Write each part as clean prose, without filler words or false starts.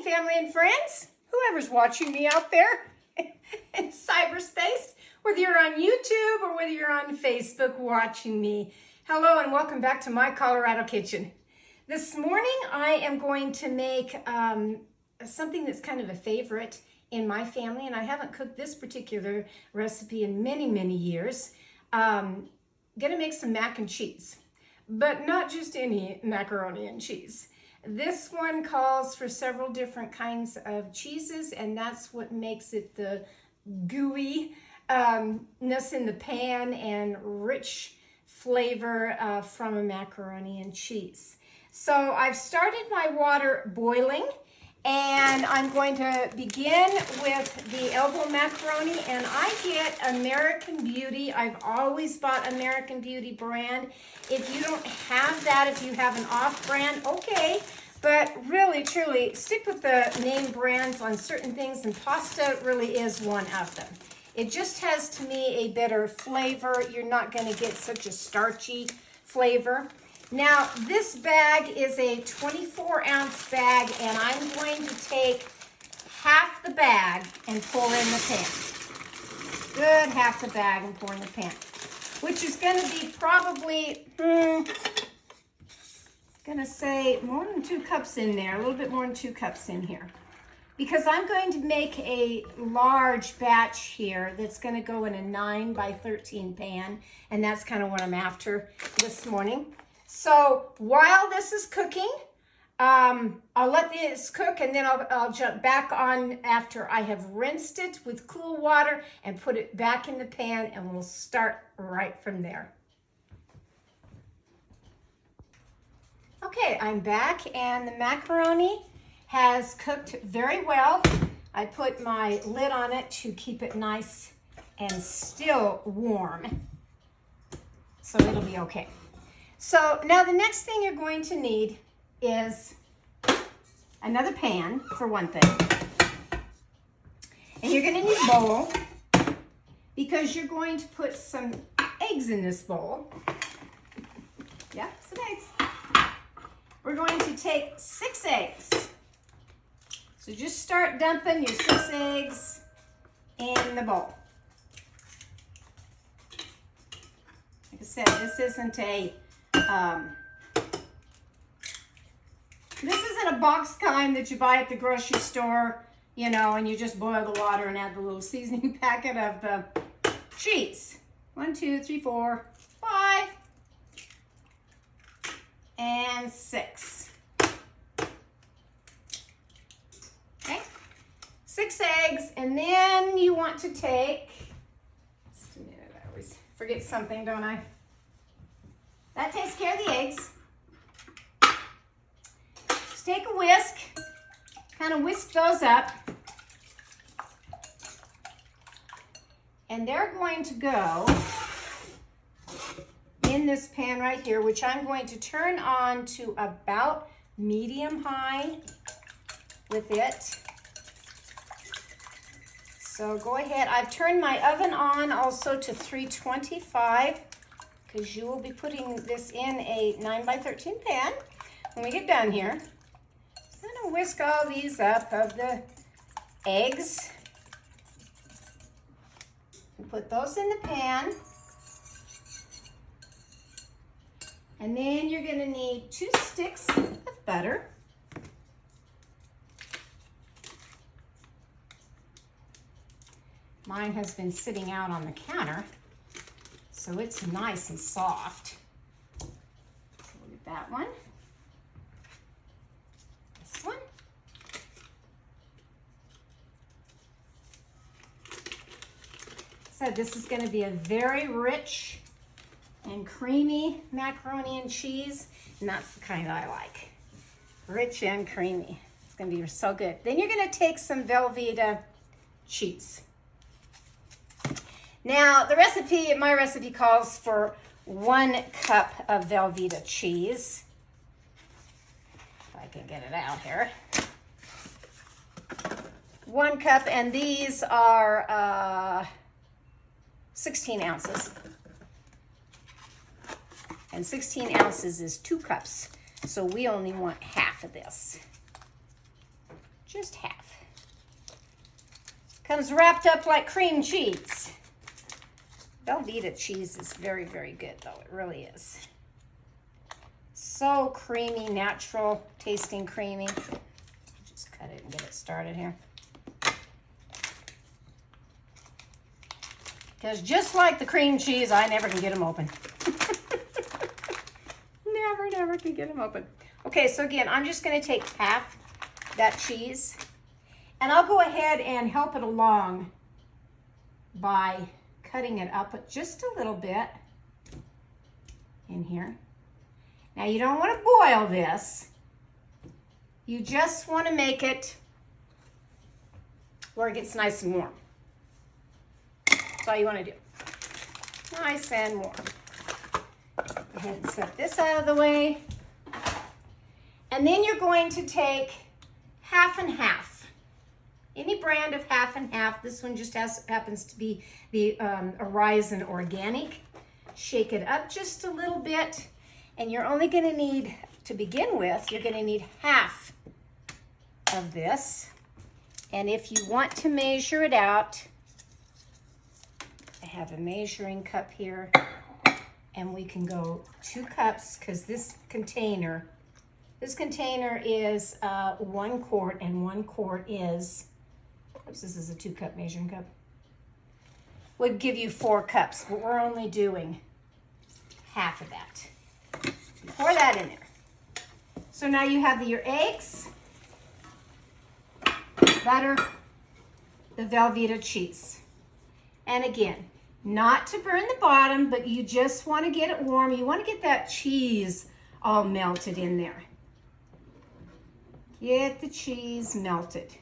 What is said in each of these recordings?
morning, family and friends. Whoever's watching me out there in cyberspace, whether you're on YouTube or whether you're on Facebook watching me. Hello and welcome back to my Colorado kitchen. This morning I am going to make something that's kind of a favorite in my family, and I haven't cooked this particular recipe in many years. Gonna make some mac and cheese, but not just any macaroni and cheese. This one calls for several different kinds of cheeses, and that's what makes it the gooey ness in the pan and rich flavor from a macaroni and cheese. So I've started my water boiling, and I'm going to begin with the elbow macaroni, and I get American Beauty. I've always bought American Beauty brand. If you don't have that, if you have an off brand, okay. But really, truly, stick with the name brands on certain things, and pasta really is one of them. It just has, to me, a better flavor. You're not going to get such a starchy flavor. Now, this bag is a 24-ounce bag, and I'm going to take half the bag and pour in the pan. Good half the bag and pour in the pan, which is going to be probably, gonna say more than 2 cups in there, a little bit more than 2 cups in here. Because I'm going to make a large batch here that's going to go in a 9 by 13 pan, and that's kind of what I'm after this morning. So while this is cooking, I'll let this cook, and then I'll jump back on after I have rinsed it with cool water and put it back in the pan, and we'll start right from there. Okay, I'm back, and the macaroni has cooked very well. I put my lid on it to keep it nice and still warm, so it'll be okay. So now the next thing you're going to need is another pan, for one thing. And you're going to need a bowl, because you're going to put some eggs in this bowl. Yeah, some eggs. We're going to take 6 eggs. So just start dumping your 6 eggs in the bowl. Like I said, this isn't a box kind that you buy at the grocery store, you know, and you just boil the water and add the little seasoning packet of the cheese. 1, 2, 3, 4, 5, and 6. Okay, 6 eggs, and then you want to take, just a minute, I always forget something, don't I? That takes care of the eggs. Just take a whisk, kind of whisk those up, and they're going to go in this pan right here, which I'm going to turn on to about medium high with it. So go ahead. I've turned my oven on also to 325, because you will be putting this in a 9 by 13 pan when we get done here. So I'm going to whisk all these up of the eggs and put those in the pan. And then you're going to need 2 sticks of butter. Mine has been sitting out on the counter, so it's nice and soft. So we'll get that one. This one. So this is going to be a very rich and creamy macaroni and cheese, and that's the kind I like. Rich and creamy. It's going to be so good. Then you're going to take some Velveeta cheese. Now, my recipe calls for 1 cup of Velveeta cheese. If I can get it out here. 1 cup, and these are 16 ounces. And 16 ounces is 2 cups. So we only want half of this just half. Comes wrapped up like cream cheese. Velveeta cheese is very, very good though, it really is. So creamy, natural tasting creamy. Just cut it and get it started here. Because just like the cream cheese, I never can get them open. Never can get them open. Okay, so again, I'm just going to take half that cheese, and I'll go ahead and help it along by cutting it up just a little bit in here. Now, you don't want to boil this. You just want to make it where it gets nice and warm. That's all you want to do. Nice and warm. Go ahead and set this out of the way. And then you're going to take half and half. Any brand of half and half. This one just happens to be the Horizon Organic. Shake it up just a little bit. And you're only going to need, to begin with, you're going to need half of this. And if you want to measure it out, I have a measuring cup here, and we can go 2 cups because this container is 1 quart, and 1 quart is, oops, this is a 2-cup measuring cup, would give you 4 cups, but we're only doing half of that. Pour that in there. So now you have your eggs, butter, the Velveeta cheese. And again, not to burn the bottom, but you just want to get it warm. You want to get that cheese all melted in there. Get the cheese melted.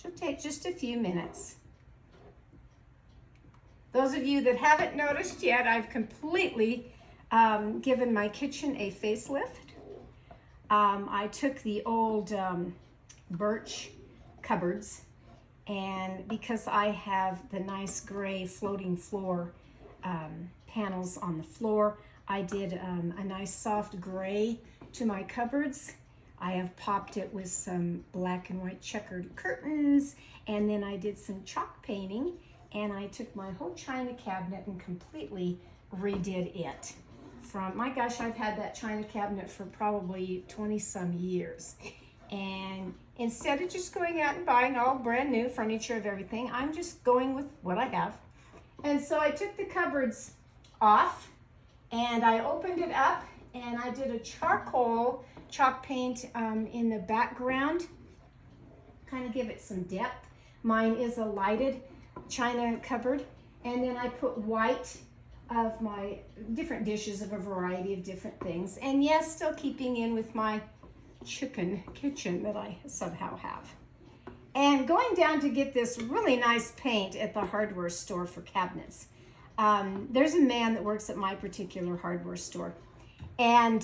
It'll take just a few minutes. Those of you that haven't noticed yet, I've completely given my kitchen a facelift. I took the old birch cupboards, and because I have the nice gray floating floor panels on the floor, I did a nice soft gray to my cupboards. I have popped it with some black and white checkered curtains, and then I did some chalk painting, and I took my whole china cabinet and completely redid it. My gosh, I've had that china cabinet for probably 20 some years. And instead of just going out and buying all brand new furniture of everything, I'm just going with what I have. And so I took the cupboards off, and I opened it up, and I did a charcoal chalk paint in the background, kind of give it some depth. Mine is a lighted china cupboard, and then I put white of my different dishes of a variety of different things, and yes, still keeping in with my chicken kitchen that I somehow have. And going down to get this really nice paint at the hardware store for cabinets. There's a man that works at my particular hardware store, and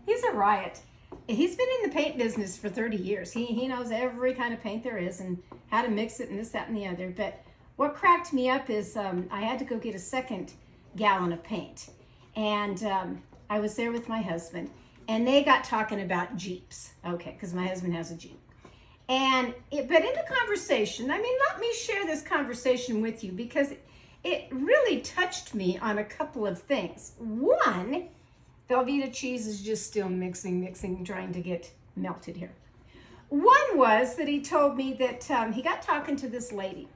he's a riot. He's been in the paint business for 30 years. He knows every kind of paint there is and how to mix it and this, that, and the other. But what cracked me up is I had to go get a 2nd gallon of paint. And I was there with my husband, and they got talking about Jeeps. Okay, because my husband has a Jeep. But in the conversation, let me share this conversation with you because it really touched me on a couple of things. One, Velveeta cheese is just still mixing, trying to get melted here. One was that he told me that he got talking to this lady,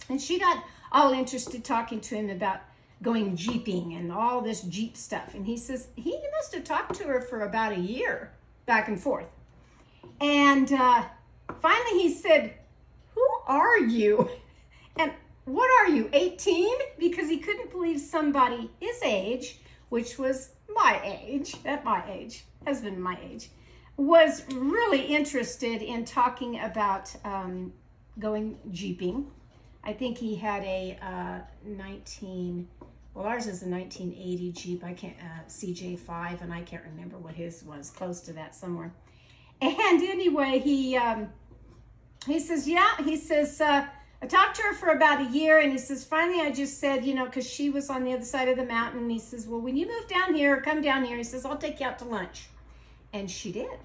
and she got all interested talking to him about going Jeeping and all this Jeep stuff. And he says he must have talked to her for about a year, back and forth. And finally he said, "Who are you? And what are you, 18? Because he couldn't believe somebody his age, which was my age, at my age, husband my age, was really interested in talking about going Jeeping. I think he had a ours is a 1980 Jeep, CJ5, and I can't remember what his was, close to that somewhere. And anyway, he says, I talked to her for about a year, and he says, finally I just said, because she was on the other side of the mountain, and he says, well, when you move down here, or come down here, he says, I'll take you out to lunch. And she did.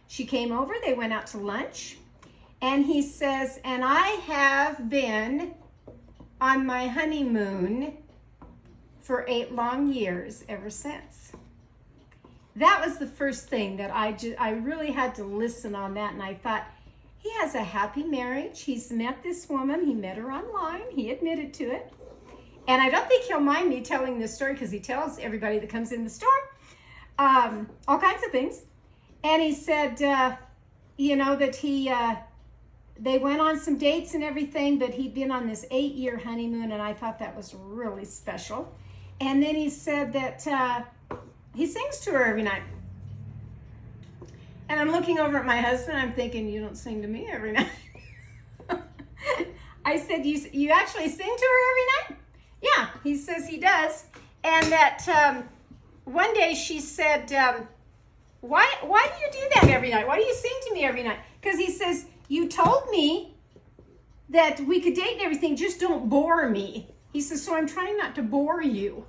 She came over, they went out to lunch, and he says, and I have been on my honeymoon for 8 long years ever since. That was the first thing that I really had to listen on that, and I thought, he has a happy marriage. He's met this woman. He met her online. He admitted to it. And I don't think he'll mind me telling this story because he tells everybody that comes in the store all kinds of things. And he said, you know, that they went on some dates and everything, but he'd been on this 8-year honeymoon, and I thought that was really special. And then he said that he sings to her every night. And I'm looking over at my husband, I'm thinking, you don't sing to me every night. I said, you actually sing to her every night? Yeah, he says he does. And that one day she said, why do you do that every night? Why do you sing to me every night? Because he says, you told me that we could date and everything, just don't bore me. He says, so I'm trying not to bore you.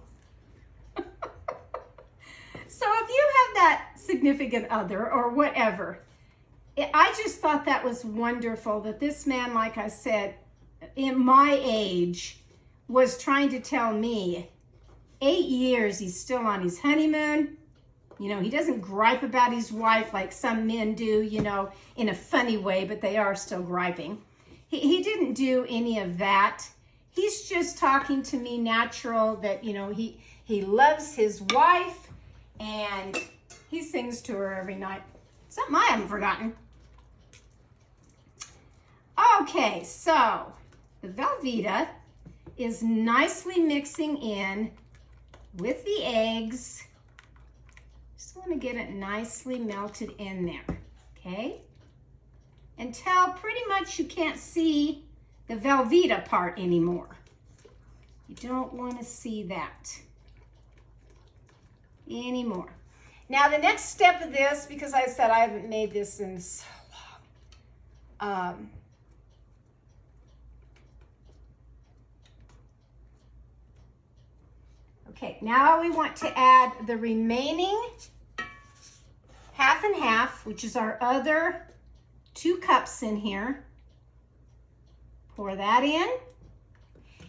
So if you have that significant other or whatever, I just thought that was wonderful that this man, like I said, in my age, was trying to tell me 8 years he's still on his honeymoon. You know, he doesn't gripe about his wife like some men do, you know, in a funny way, but they are still griping. He didn't do any of that. He's just talking to me natural that, you know, he loves his wife and he sings to her every night. Something I haven't forgotten. Okay, so the Velveeta is nicely mixing in with the eggs. Just want to get it nicely melted in there, okay? Until pretty much you can't see the Velveeta part anymore. You don't want to see that anymore. Now the next step of this, because I said I haven't made this in so long, okay, now we want to add the remaining half and half, which is our other 2 cups in here. Pour that in.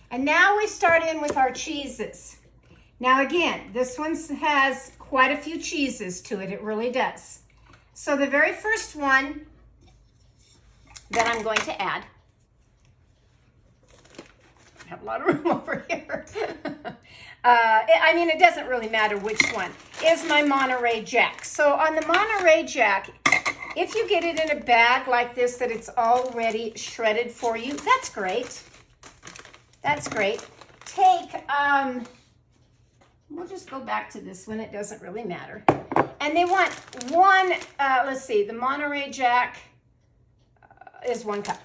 And now we start in with our cheeses. Now again, this one has quite a few cheeses to it. It really does. So the very first one that I'm going to add, I have a lot of room over here. I mean, it doesn't really matter which one, is my Monterey Jack. So on the Monterey Jack, if you get it in a bag like this that it's already shredded for you, that's great. That's great. Take, we'll just go back to this one. It doesn't really matter. And they want one, let's see, the Monterey Jack is 1 cup.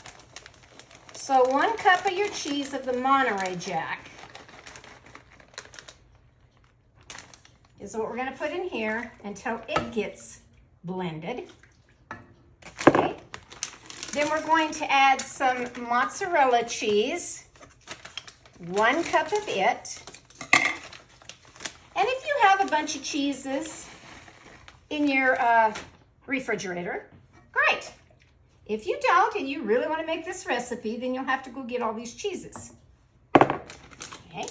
So 1 cup of your cheese of the Monterey Jack is what we're going to put in here until it gets blended. Okay. Then we're going to add some mozzarella cheese, 1 cup of it. And if you have a bunch of cheeses in your refrigerator, great. If you don't and you really want to make this recipe, then you'll have to go get all these cheeses. Okay.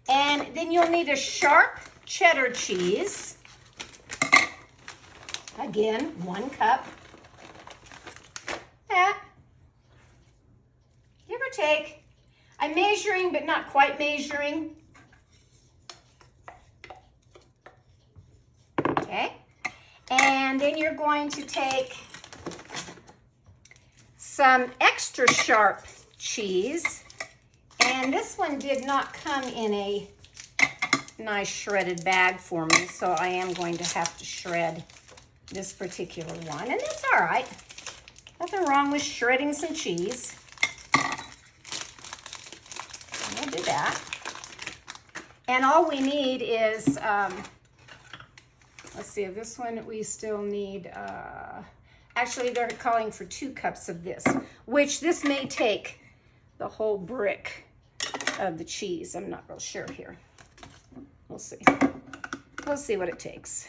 And then you'll need a sharp cheddar cheese. Again, 1 cup. That. Give or take. I'm measuring, but not quite measuring. Okay. And then you're going to take some extra sharp cheese. And this one did not come in a nice shredded bag for me, so I am going to have to shred this particular one. And that's all right. Nothing wrong with shredding some cheese. We'll do that. And all we need is, let's see, this one we still need, actually they're calling for 2 cups of this, which this may take the whole brick of the cheese. I'm not real sure here. We'll see. We'll see what it takes.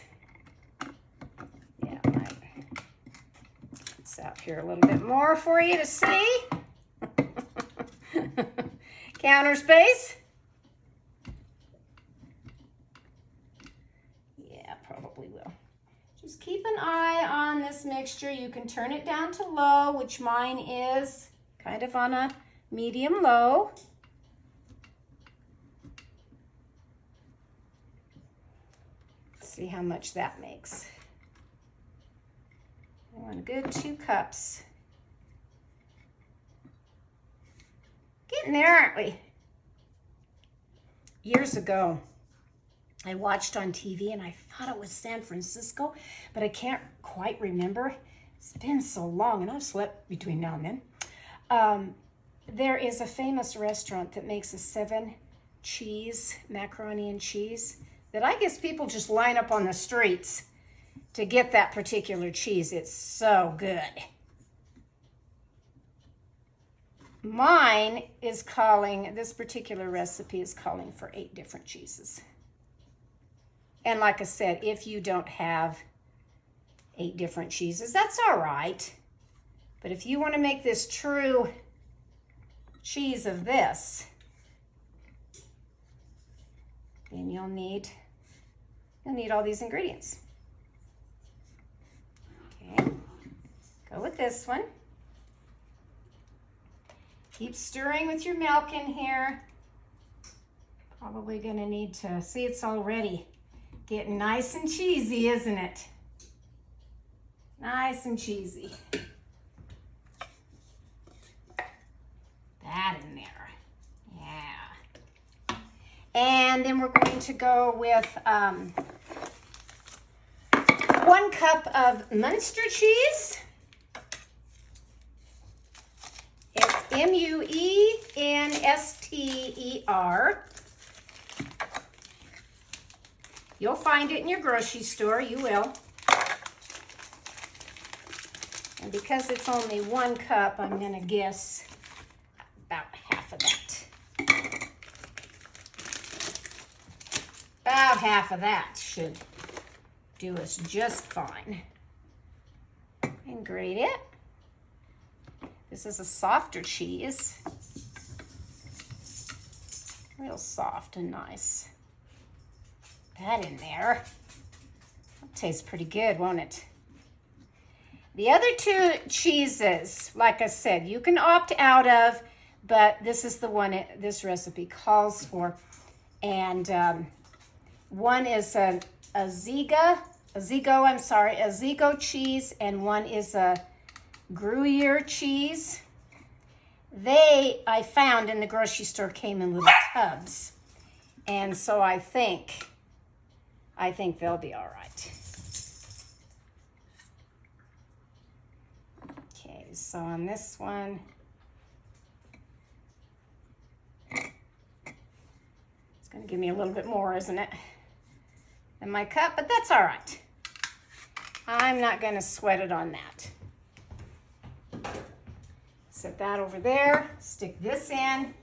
this out here a little bit more for you to see. Counter space. Yeah, probably will. Just keep an eye on this mixture. You can turn it down to low, which mine is kind of on a medium low. See how much that makes. I want a good 2 cups. Getting there, aren't we? Years ago, I watched on TV and I thought it was San Francisco, but I can't quite remember. It's been so long and I've slept between now and then. There is a famous restaurant that makes a 7 cheese, macaroni and cheese, that I guess people just line up on the streets to get that particular cheese. It's so good. Mine is calling, this particular recipe is calling for 8 different cheeses. And like I said, if you don't have 8 different cheeses, that's all right. But if you want to make this true cheese of this, then you'll need all these ingredients. Okay, go with this one. Keep stirring with your milk in here. Probably gonna need to, see, it's already getting nice and cheesy, isn't it? Nice and cheesy. That in there, yeah. And then we're going to go with 1 cup of Munster cheese. It's Munster. You'll find it in your grocery store, you will. And because it's only 1 cup, I'm gonna guess about half of that. About half of that should do us just fine. And grate it. This is a softer cheese. Real soft and nice. That in there. That tastes pretty good, won't it? The other 2 cheeses, like I said, you can opt out of, but this is the one this recipe calls for. And one is a Zigo cheese, and one is a Gruyere cheese. They, I found in the grocery store, came in little tubs. And so I think they'll be all right. Okay, so on this one, it's gonna give me a little bit more, isn't it, than my cup, but that's all right. I'm not gonna sweat it on that. Set that over there, stick this in,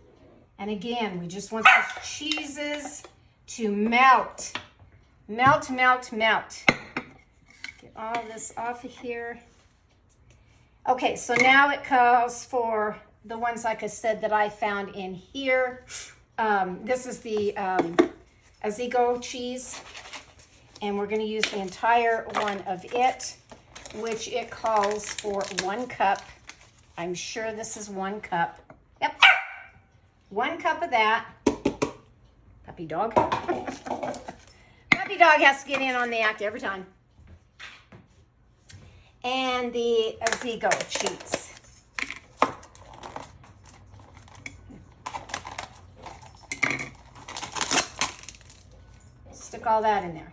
and again, we just want those cheeses to melt. Melt, melt, melt. Get all this off of here. Okay, so now it calls for the ones, like I said, that I found in here. This is the Zigo cheese, and we're gonna use the entire one of it, which it calls for 1 cup. I'm sure this is 1 cup. Yep, 1 cup of that. Puppy dog. Puppy dog has to get in on the act every time. And the Zigo cheese. Stick all that in there.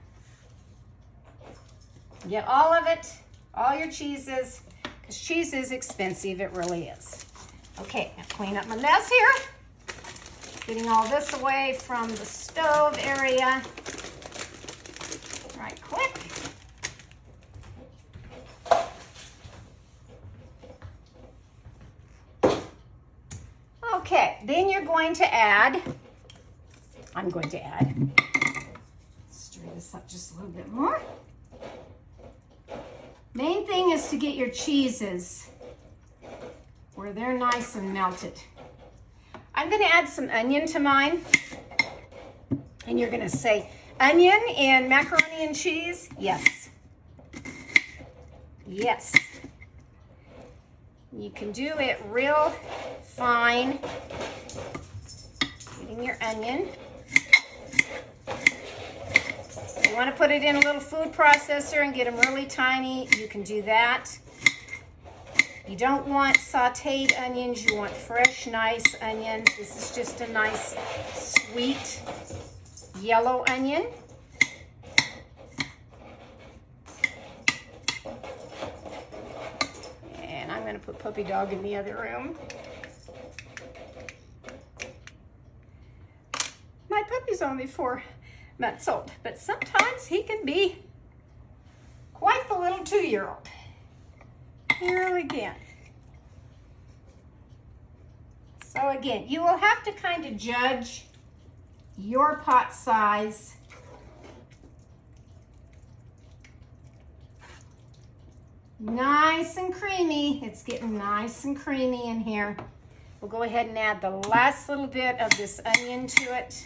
Get all of it, all your cheeses, because cheese is expensive, it really is. Okay, now clean up my mess here. Getting all this away from the stove area. Right quick. Okay, then you're going to add, I'm going to add, stir this up just a little bit more. Main thing is is to get your cheeses where they're nice and melted. I'm going to add some onion to mine. And you're going to say, onion and macaroni and cheese? Yes. Yes. You can do it real fine. Getting your onion. If you want to put it in a little food processor and get them really tiny, you can do that. You don't want sauteed onions, you want fresh, nice onions. This is just a nice, sweet, yellow onion. And I'm going to put Puppy Dog in the other room. My puppy's only 4 months old, but sometimes he can be quite the little 2-year-old. He really can. So again, you will have to kind of judge your pot size. Nice and creamy. It's getting nice and creamy in here. We'll go ahead and add the last little bit of this onion to it.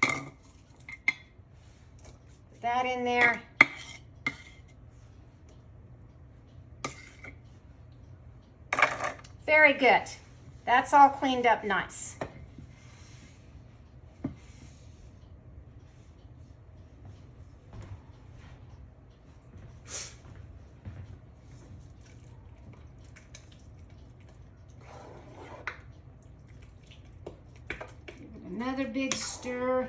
Put that in there. Very good. That's all cleaned up nice. Another big stir.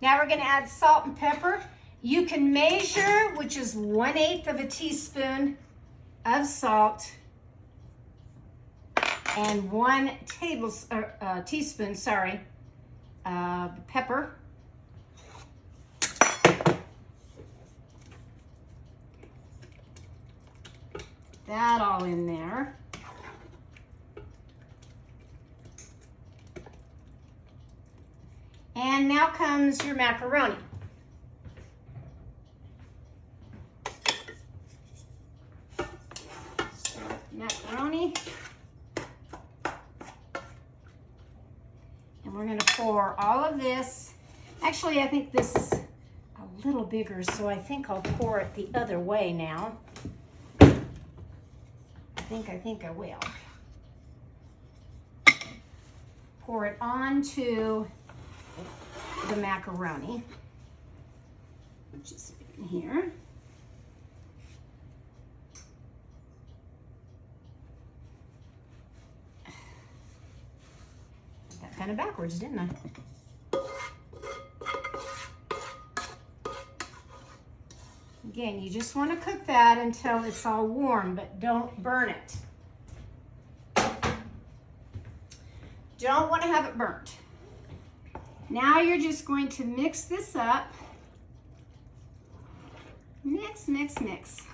Now we're going to add salt and pepper. You can measure, which is 1/8 of a teaspoon of salt and 1 teaspoon, pepper. That all in there. And now comes your macaroni. So, macaroni. And we're going to pour all of this. Actually, I think this is a little bigger, so I think I'll pour it the other way now. I think I will. Pour it onto the macaroni, which is in here. Got kind of backwards, didn't I? Again, you just want to cook that until it's all warm, but don't burn it. Don't want to have it burnt. Now you're just going to mix this up. Mix, mix, mix.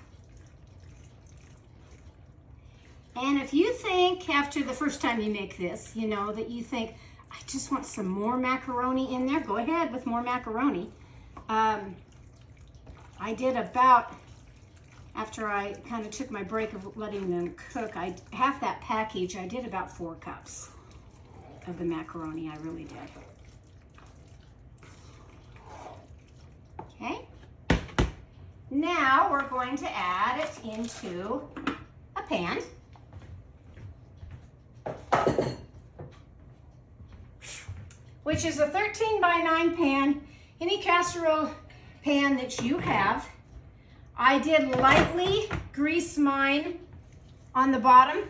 And if you think after the first time you make this, you know, that you think, I just want some more macaroni in there, go ahead with more macaroni. I did about, after I kind of took my break of letting them cook, half that package, I did about 4 cups of the macaroni, I really did. Okay, now we're going to add it into a pan. Which is a 13 by 9 pan, any casserole pan that you have. I did lightly grease mine on the bottom.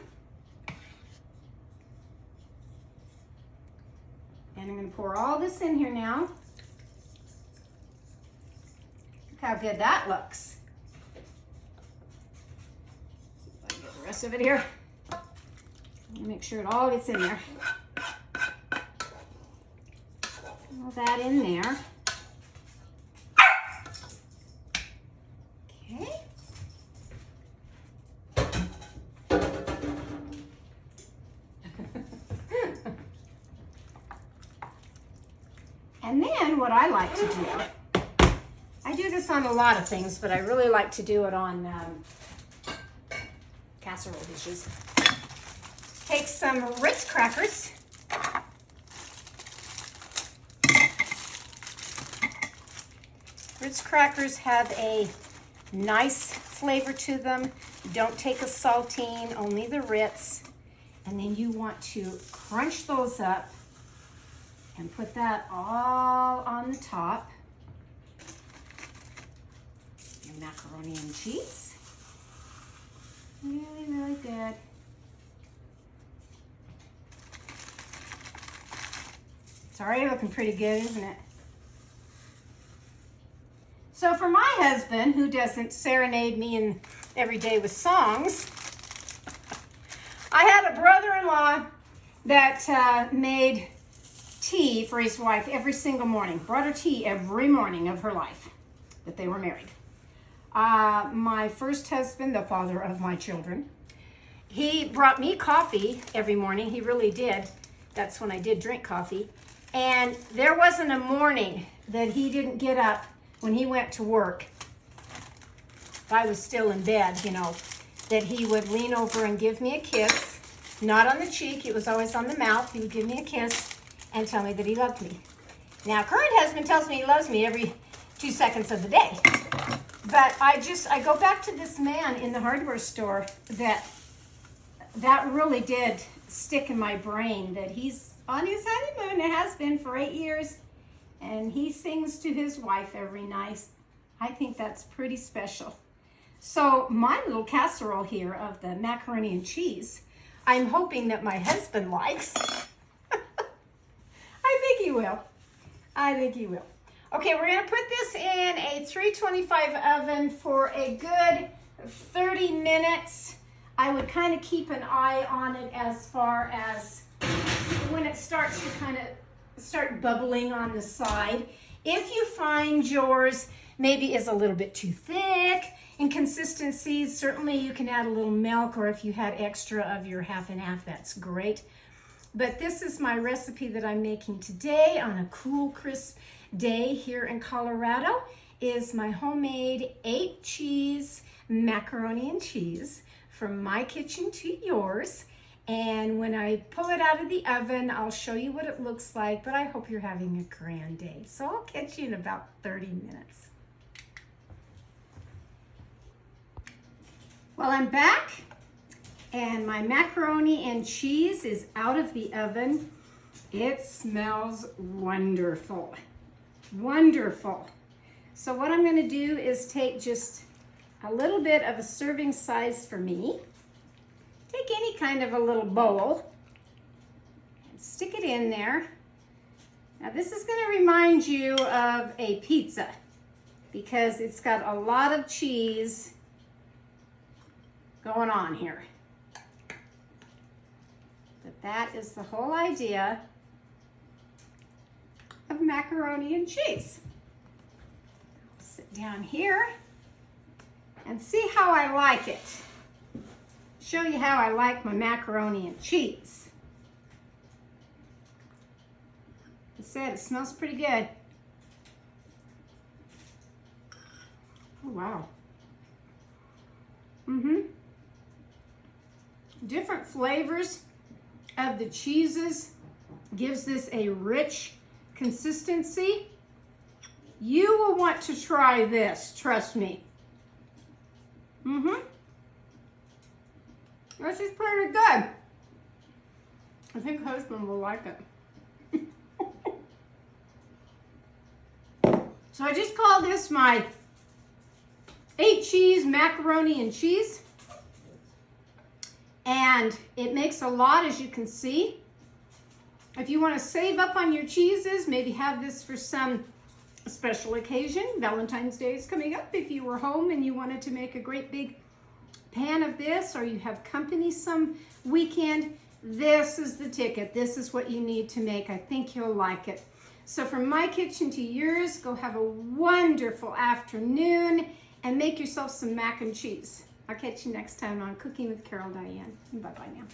And I'm going to pour all this in here now. Look how good that looks. Let me get the rest of it here. Make sure it all gets in there. All that in there. Okay. And then what I like to do, I do this on a lot of things, but I really like to do it on casserole dishes. Take some Ritz crackers. Ritz crackers have a nice flavor to them. Don't take a saltine, only the Ritz. And then you want to crunch those up and put that all on the top. Your macaroni and cheese. Really, really good. It's already looking pretty good, isn't it? So for my husband, who doesn't serenade me every day with songs, I had a brother-in-law that made tea for his wife every single morning. Brought her tea every morning of her life that they were married. My first husband, the father of my children, he brought me coffee every morning. He really did. That's when I did drink coffee. And there wasn't a morning that he didn't get up when he went to work. If I was still in bed, you know, that he would lean over and give me a kiss. Not on the cheek, it was always on the mouth. He would give me a kiss and tell me that he loved me. Now, current husband tells me he loves me every 2 seconds of the day. But I go back to this man in the hardware store that really did stick in my brain, that he's on his honeymoon. It has been for 8 years. And he sings to his wife every night. I think that's pretty special. So my little casserole here of the macaroni and cheese, I'm hoping that my husband likes. I think he will. I think he will. Okay, we're going to put this in a 325 oven for a good 30 minutes. I would kind of keep an eye on it as far as when it starts to kind of start bubbling on the side. If you find yours maybe is a little bit too thick in consistency, certainly you can add a little milk, or if you had extra of your half and half, that's great. But this is my recipe that I'm making today on a cool, crisp day here in Colorado, is my homemade 8-cheese macaroni and cheese from my kitchen to yours. And when I pull it out of the oven, I'll show you what it looks like, but I hope you're having a grand day. So I'll catch you in about 30 minutes. Well, I'm back, and my macaroni and cheese is out of the oven. It smells wonderful, wonderful. So what I'm going to do is take just a little bit of a serving size for me. Take any kind of a little bowl and stick it in there. Now this is going to remind you of a pizza because it's got a lot of cheese going on here. But that is the whole idea of macaroni and cheese. I'll sit down here and see how I like it. Show you how I like my macaroni and cheese. Like I said, it smells pretty good. Oh, wow. Different flavors of the cheeses gives this a rich consistency. You will want to try this, trust me. This is pretty good. I think husband will like it. So I just call this my 8-cheese macaroni and cheese. And it makes a lot, as you can see. If you want to save up on your cheeses, maybe have this for some special occasion. Valentine's Day is coming up. If you were home and you wanted to make a great big pan of this, or you have company some weekend, this is the ticket. This is what you need to make. I think you'll like it. So from my kitchen to yours, go have a wonderful afternoon and make yourself some mac and cheese. I'll catch you next time on Cooking with Carol Diane. Bye-bye now.